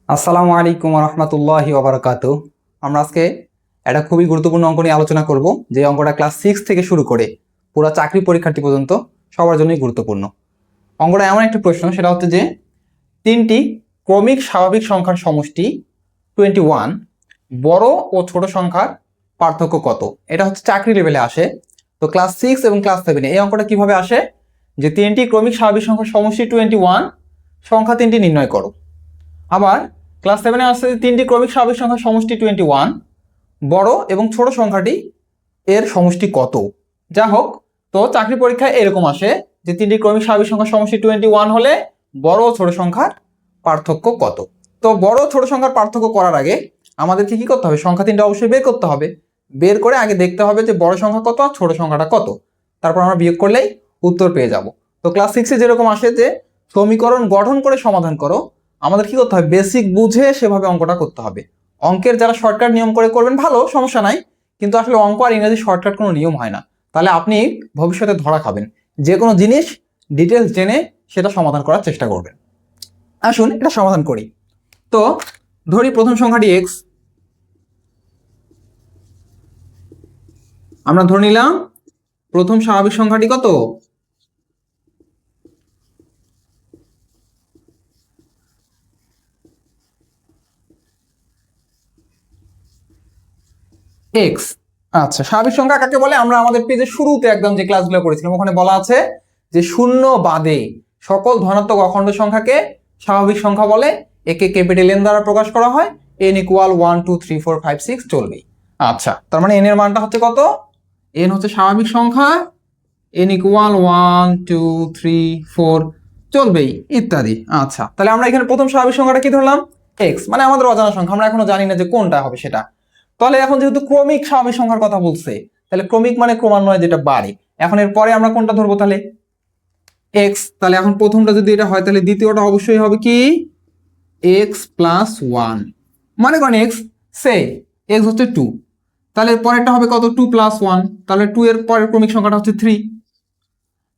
আসসালামু আলাইকুম রহমতুল্লাহি ওবরাকাতু। আমরা আজকে একটা খুবই গুরুত্বপূর্ণ অঙ্ক নিয়ে আলোচনা করব, যে অঙ্কটা ক্লাস 6 থেকে শুরু করে পুরো চাকরি পরীক্ষার্থী পর্যন্ত সবার জন্যই গুরুত্বপূর্ণ। অঙ্কটা এমন একটা প্রশ্ন, সেটা হচ্ছে যে তিনটি ক্রমিক স্বাভাবিক সংখ্যার সমষ্টি 21, বড় ও ছোট সংখ্যার পার্থক্য কত? এটা হচ্ছে চাকরি লেভেলে আসে। তো ক্লাস 6 এবং ক্লাস 7 এই অঙ্কটা কিভাবে আসে, যে তিনটি ক্রমিক স্বাভাবিক সংখ্যার সমষ্টি 21, সংখ্যা তিনটি নির্ণয় করো। আবার ক্লাস 7-এ আসছে তিনটি ক্রমিক স্বাভাবিক সংখ্যার সমষ্টি 21, বড় এবং ছোট সংখ্যাটি এর সমষ্টি কত? যা হোক, তো চাকরি পরীক্ষায় এরকম আসে যে তিনটি ক্রমিক স্বাভাবিক সংখ্যার সমষ্টি 21 হলে বড় ও ছোট সংখ্যার পার্থক্য কত? তো বড় ও ছোট সংখ্যার পার্থক্য করার আগে আমাদেরকে কি করতে হবে? সংখ্যা তিনটা অবশ্যই বের করতে হবে। বের করে আগে দেখতে হবে যে বড় সংখ্যা কত আর ছোট সংখ্যাটা কত, তারপর আমরা বিয়োগ করলেই উত্তর পেয়ে যাব। তো ক্লাস 6-এ যেরকম আসে যে সমীকরণ গঠন করে সমাধান করো, আমাদের কি করতে হবে? বেসিক বুঝে সেভাবে অঙ্কটা করতে হবে। অঙ্কের যারা শর্টকাট নিয়ম করে করবেন ভালো, সমস্যা নাই, কিন্তু আসলে অঙ্ক আর ইংরেজি শর্টকাট কোনো নিয়ম হয় না। তাহলে আপনি ভবিষ্যতে ধরা খাবেন। যে কোনো জিনিস ডিটেলস জেনে সেটা সমাধান করার চেষ্টা করবেন। আসুন এটা সমাধান করি। তো ধরি প্রথম সংখ্যাটি এক্স। আমরা ধরে নিলাম প্রথম স্বাভাবিক সংখ্যাটি কত? এক্স। আচ্ছা, স্বাভাবিক সংখ্যা কাকে বলে? আমরা আমাদের পেজের শুরুতে একদম যে ক্লাসগুলো করেছিলাম ওখানে বলা আছে যে শূন্য বাদে সকল ধনাত্মক অখণ্ড সংখ্যাকে স্বাভাবিক সংখ্যা বলে। একে ক্যাপিটাল এন দ্বারা প্রকাশ করা হয়। এন ইকুয়াল 1 2 3 4 5 6 চলবেই। আচ্ছা, তার মানে এন এর মানটা হচ্ছে কত? এন হচ্ছে স্বাভাবিক সংখ্যা, এন ইকুয়াল 1 2 3 4 চলবেই ইত্যাদি। আচ্ছা, তাহলে আমরা এখানে প্রথম স্বাভাবিক সংখ্যাটা কি ধরলাম? এক্স, মানে আমাদের অজানা সংখ্যা, আমরা এখনো জানি না যে কোনটা হবে সেটা। তাহলে এখন যেহেতু ক্রমিক স্বাভাবিক সংখ্যার কথা বলছে, তাহলে ক্রমিক মানে ক্রমান্বয়ে যেটা বাড়ে। এখন এর পরে আমরা কোনটা ধরবো? তাহলে এক্স। তাহলে এখন প্রথমটা যদি এটা হয় তাহলে দ্বিতীয়টা অবশ্যই হবে কি? X plus one. মানে করেন এক্স, সে এক্স হচ্ছে 2, তাহলে পরেরটা হবে কত? 2 প্লাস 1, তাহলে 2 এর পরের ক্রমিক সংখ্যাটা হচ্ছে 3।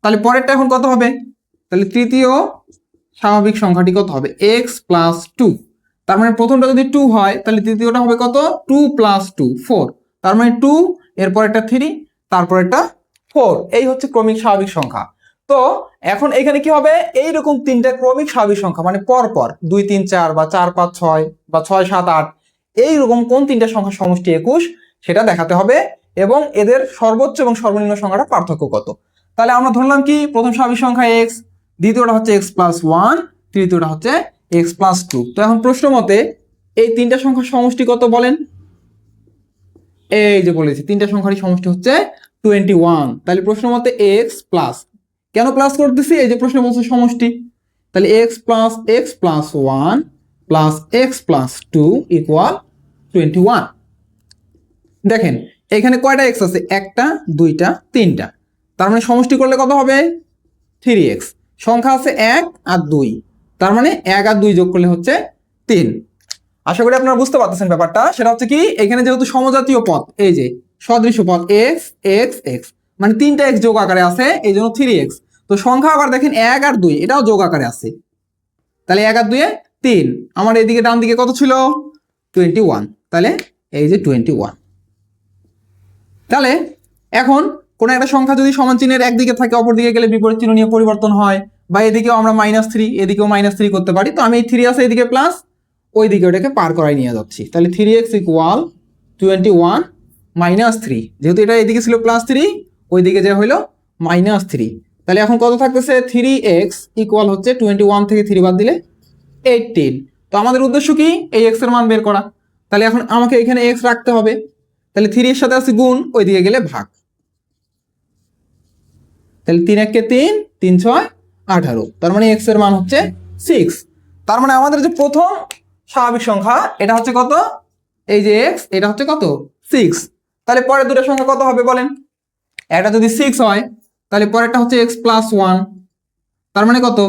তাহলে পরেরটা এখন কত হবে? তাহলে তৃতীয় স্বাভাবিক সংখ্যাটি কত হবে? X plus 2। তার মানে প্রথমটা যদি 2 হয় তাহলে তৃতীয়টা হবে কত? 2 প্লাস 2 4। তার মানে 2, এরপর একটা 3, তারপর একটা 4। এই হচ্ছে ক্রমিক স্বাভাবিক সংখ্যা। তো এখন এখানে কি হবে? এইরকম তিনটা ক্রমিক স্বাভাবিক সংখ্যা, মানে পর পর 2 3 4 বা 4 5 6 বা 6 7 8, এইরকম কোন তিনটা সংখ্যার সমষ্টি 21 সেটা দেখাতে হবে, এবং এদের সর্বোচ্চ এবং সর্বনিম্ন সংখ্যাটা পার্থক্য কত। তাহলে আমরা ধরলাম কি? প্রথম স্বাভাবিক সংখ্যা এক্স, দ্বিতীয়টা হচ্ছে এক্স প্লাস ওয়ান, তৃতীয়টা হচ্ছে এক্স প্লাস 2। তো এখন প্রশ্ন মতে এই তিনটা সংখ্যার সমষ্টি কত বলেন? এই যে বলেছি তিনটা সংখ্যারই সমষ্টি হচ্ছে 21। তাহলে প্রশ্ন মতে এক্স প্লাস, কেন প্লাস করতেছি? এই যে প্রশ্ন বলছে সমষ্টি, তাহলে x plus one plus x plus 2 equal 21। দেখেন এখানে কয়টা এক্স আছে? একটা, দুইটা, তিনটা। তার মানে সমষ্টি করলে কত হবে? 3x। সংখ্যা আছে 1 আর 2, তার মানে 1 আর 2 যোগ করলে হচ্ছে 3। আশা করি আপনারা বুঝতে পারতেছেন ব্যাপারটা। সেটা হচ্ছে কি, এখানে যেহেতু সমজাতীয় পদ, এই যে সদৃশ্য পদ এক্স এক্স এক্স, মানে তিনটা এক্স যোগ আকারে আছে, এই জন্য 3x। তো সংখ্যা আবার দেখেন 1 আর 2 এটাও যোগ আকারে আছে, তাহলে 1 আর 2 এ 3। আমার এদিকে ডান দিকে কত ছিল? 21। তাহলে এই যে 21। তাহলে এখন কোন একটা সংখ্যা যদি সমান চিহ্নের একদিকে থাকে অপর দিকে গেলে বিপরীত চিহ্ন নিয়ে পরিবর্তন হয়, বা এদিকেও আমরা -3 এদিকেও -3 করতে পারি। তো আমি এই 3 আছে এদিকে প্লাস, ওই দিকে ওটাকে পার করাই নিয়ে যাচ্ছি। তাহলে 3x ইকুয়াল 21 -3, যেহেতু এটা এদিকে ছিল +3, ওই দিকে যে হইলো -3। তাহলে এখন কত থাকতেছে? 3x ইকুয়াল হচ্ছে 21 থেকে 3 বাদ দিলে 18। তো আমাদের উদ্দেশ্য কি? এই x এর মান বের করা। তাহলে এখন আমাকে এখানে x রাখতে হবে, তাহলে 3 এর সাথে আছে গুণ, ওইদিকে গেলে ভাগ। তাহলে 3 1 কে 3, 3 6 18, তার মানে x এর মান হচ্ছে 6। তার মানে আমাদের যে প্রথম স্বাভাবিক সংখ্যা এটা হচ্ছে কত? এই যে x, এটা হচ্ছে কত? 6। তাহলে পরের দুটো সংখ্যা কত হবে বলেন? এটা যদি 6 হয় তাহলে পরেরটা হচ্ছে x প্লাস 1, তার মানে কত?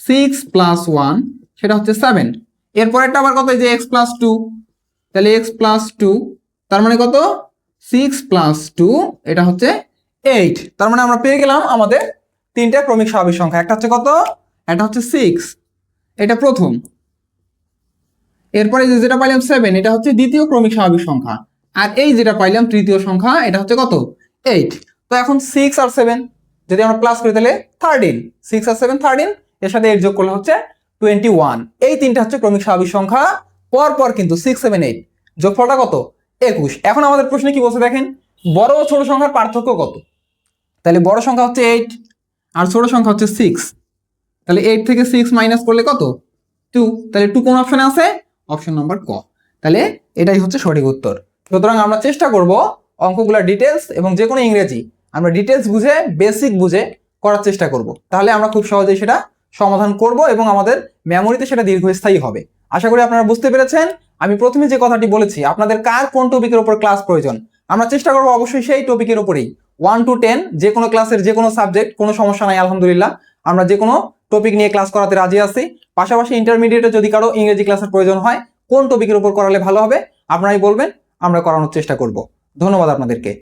6 প্লাস 1 সেটা হচ্ছে 7। এরপরেরটা আবার কত? এই যে x প্লাস 2, তাহলে x প্লাস 2, তার মানে কত? 6 প্লাস 2 এটা হচ্ছে 8। তার মানে আমরা পেয়ে গেলাম আমাদের তিনটা ক্রমিক স্বাভাবিক সংখ্যা। একটা হচ্ছে কত? এটা হচ্ছে 6, এটা প্রথম। এরপরে যেটা পাইলাম 7, এটা হচ্ছে দ্বিতীয় ক্রমিক স্বাভাবিক সংখ্যা। আর এই যেটা পাইলাম তৃতীয় সংখ্যা, এটা হচ্ছে কত? 8। তো এখন 6 আর 7 যদি আমরা প্লাস করি তাহলে 13। 6 আর 7 13, এর সাথে 8 যোগ করলে হচ্ছে 21। এই তিনটা হচ্ছে ক্রমিক স্বাভাবিক সংখ্যা, পর পর কিন্তু 6 7 8, যোগফলটা কত? 21। এখন আমাদের প্রশ্নে কি বলছে দেখেন, বড় ও ছোট সংখ্যার পার্থক্য কত? তাহলে বড় সংখ্যা হচ্ছে 8 আর ছোট সংখ্যা হচ্ছে 6। তাহলে 8 থেকে 6 মাইনাস করলে কত? 2। তাহলে 2 কোন অপশনে আছে? অপশন নাম্বার ক। তাহলে এটাই হচ্ছে সঠিক উত্তর। সুতরাং আমরা চেষ্টা করব অঙ্কগুলোর ডিটেলস এবং যে কোনো ইংরেজি আমরা ডিটেলস বুঝে, বেসিক বুঝে করার চেষ্টা করব। তাহলে আমরা খুব সহজেই সেটা সমাধান করব এবং আমাদের মেমোরিতে সেটা দীর্ঘস্থায়ী হবে। আশা করি আপনারা বুঝতে পেরেছেন। আমি প্রথমে যে কথাটি বলেছি, আপনাদের কার কোন টপিকের উপর ক্লাস প্রয়োজন, আমরা চেষ্টা করব অবশ্যই সেই টপিকের উপরেই 1 to 10 যে কোনো ক্লাসের যে কোনো সাবজেক্ট, কোনো সমস্যা নাই আলহামদুলিল্লাহ। আমরা যে কোনো টপিক নিয়ে ক্লাস করাতে রাজি আছি। পাশাপাশি ইন্টারমিডিয়েটে যদি কারো ইংরেজি ক্লাসের প্রয়োজন হয়, কোন টপিকের উপর করালে ভালো হবে আপনারাই বলবেন, আমরা করানোর চেষ্টা করব। ধন্যবাদ আপনাদেরকে।